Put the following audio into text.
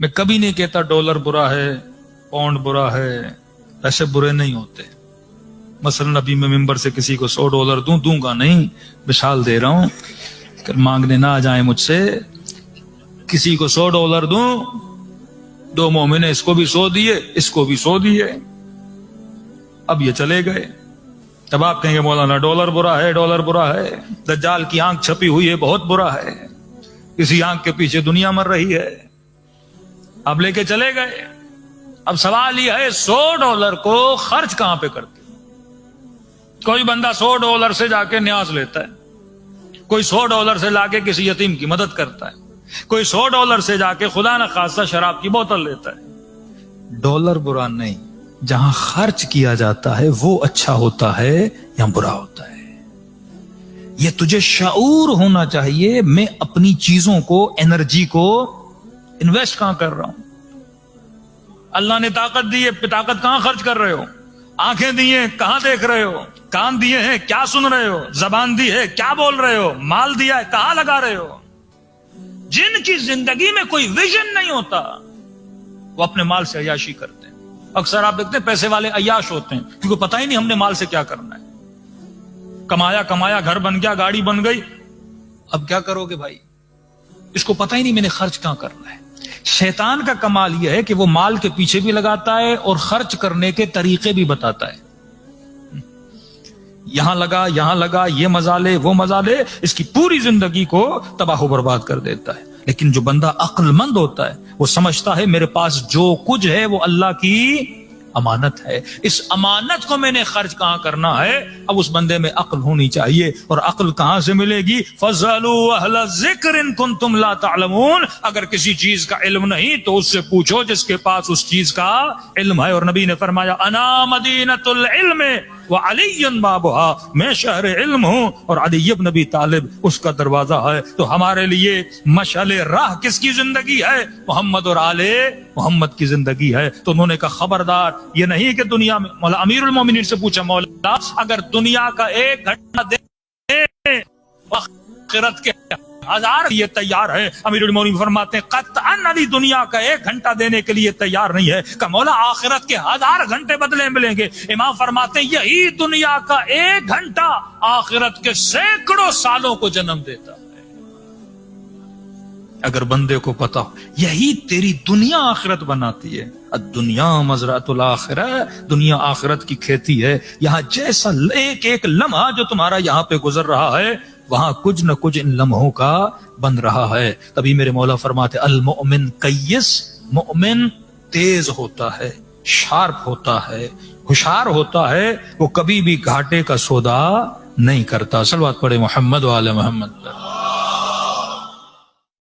میں کبھی نہیں کہتا ڈالر برا ہے، پاؤنڈ برا ہے، ایسے برے نہیں ہوتے. مثلا ابھی میں ممبر سے کسی کو $100 دوں گا نہیں، مثال دے رہا ہوں کہ مانگنے نہ آ جائیں مجھ سے. کسی کو $100 دوں، 2 مومن نے اس کو بھی 100 دیے، اس کو بھی 100 دیے، اب یہ چلے گئے. تب آپ کہیں گے مولانا ڈالر برا ہے، ڈالر برا ہے، دجال کی آنکھ چھپی ہوئی ہے، بہت برا ہے، کسی آنکھ کے پیچھے دنیا مر رہی ہے. اب لے کے چلے گئے. اب سوال یہ ہے $100 کو خرچ کہاں پہ کرتے؟ کوئی بندہ $100 سے جا کے نیاز لیتا ہے، کوئی $100 سے لا کے کسی یتیم کی مدد کرتا ہے، کوئی $100 سے جا کے خدا نہ خواستہ شراب کی بوتل لیتا ہے. ڈالر برا نہیں، جہاں خرچ کیا جاتا ہے وہ اچھا ہوتا ہے یا برا ہوتا ہے. یہ تجھے شعور ہونا چاہیے، میں اپنی چیزوں کو، انرجی کو انویسٹ کہاں کر رہا ہوں. اللہ نے طاقت دی ہے، طاقت کہاں خرچ کر رہے ہو؟ آنکھیں دی ہیں، کہاں دیکھ رہے ہو؟ کان دیے ہیں، کیا سن رہے ہو؟ زبان دی ہے، کیا بول رہے ہو؟ مال دیا ہے، کہاں لگا رہے ہو؟ جن کی زندگی میں کوئی ویژن نہیں ہوتا وہ اپنے مال سے عیاشی کرتے ہیں. اکثر آپ دیکھتے ہیں پیسے والے عیاش ہوتے ہیں کیونکہ پتہ ہی نہیں ہم نے مال سے کیا کرنا ہے. کمایا گھر بن گیا، گاڑی بن گئی، اب کیا کرو گے بھائی؟ اس کو پتہ ہی نہیں میں نے خرچ کہاں کرنا ہے. شیطان کا کمال یہ ہے کہ وہ مال کے پیچھے بھی لگاتا ہے اور خرچ کرنے کے طریقے بھی بتاتا ہے. یہاں لگا، یہ مزہ لے، وہ مزہ لے، اس کی پوری زندگی کو تباہ و برباد کر دیتا ہے. لیکن جو بندہ عقل مند ہوتا ہے وہ سمجھتا ہے میرے پاس جو کچھ ہے وہ اللہ کی امانت ہے، اس امانت کو میں نے خرچ کہاں کرنا ہے. اب اس بندے میں عقل ہونی چاہیے، اور عقل کہاں سے ملے گی؟ فَاسْأَلُوا أَهْلَ الذِّكْرِ إِن كُنتُمْ لَا تَعْلَمُونَ. اگر کسی چیز کا علم نہیں تو اس سے پوچھو جس کے پاس اس چیز کا علم ہے. اور نبی نے فرمایا انا مدینۃ العلم وعلی بابها، میں شہر علم ہوں اور علی بن ابی طالب اس کا دروازہ ہے. تو ہمارے لیے مشعل راہ کس کی زندگی ہے؟ محمد اور آل محمد کی زندگی ہے. تو انہوں نے کہا خبردار، یہ نہیں کہ دنیا میں، مولا امیر المومنین سے پوچھا مولا اگر دنیا کا 1 گھنٹہ دے آخرت کے 1000 یہ تیار ہے. امیر المومنین فرماتے ہیں قطعاً علی دنیا کا 1 گھنٹہ دینے کے لیے تیار نہیں ہے کہ مولا آخرت کے 1000 گھنٹے بدلے ملیں گے. امام فرماتے ہیں یہی دنیا کا 1 گھنٹہ آخرت کے سینکڑوں سالوں کو جنم دیتا ہے. اگر بندے کو پتا ہو یہی تیری دنیا آخرت بناتی ہے. الدنیا مزرعۃ الآخرہ، دنیا آخرت کی کھیتی ہے. یہاں جیسا ایک لمحہ جو تمہارا یہاں پہ گزر رہا ہے وہاں کچھ نہ کچھ ان لمحوں کا بن رہا ہے. تبھی میرے مولا فرماتے المؤمن قیس، مؤمن تیز ہوتا ہے، شارپ ہوتا ہے، ہوشیار ہوتا ہے، وہ کبھی بھی گھاٹے کا سودا نہیں کرتا. صلوات پڑھے محمد وعلی محمد.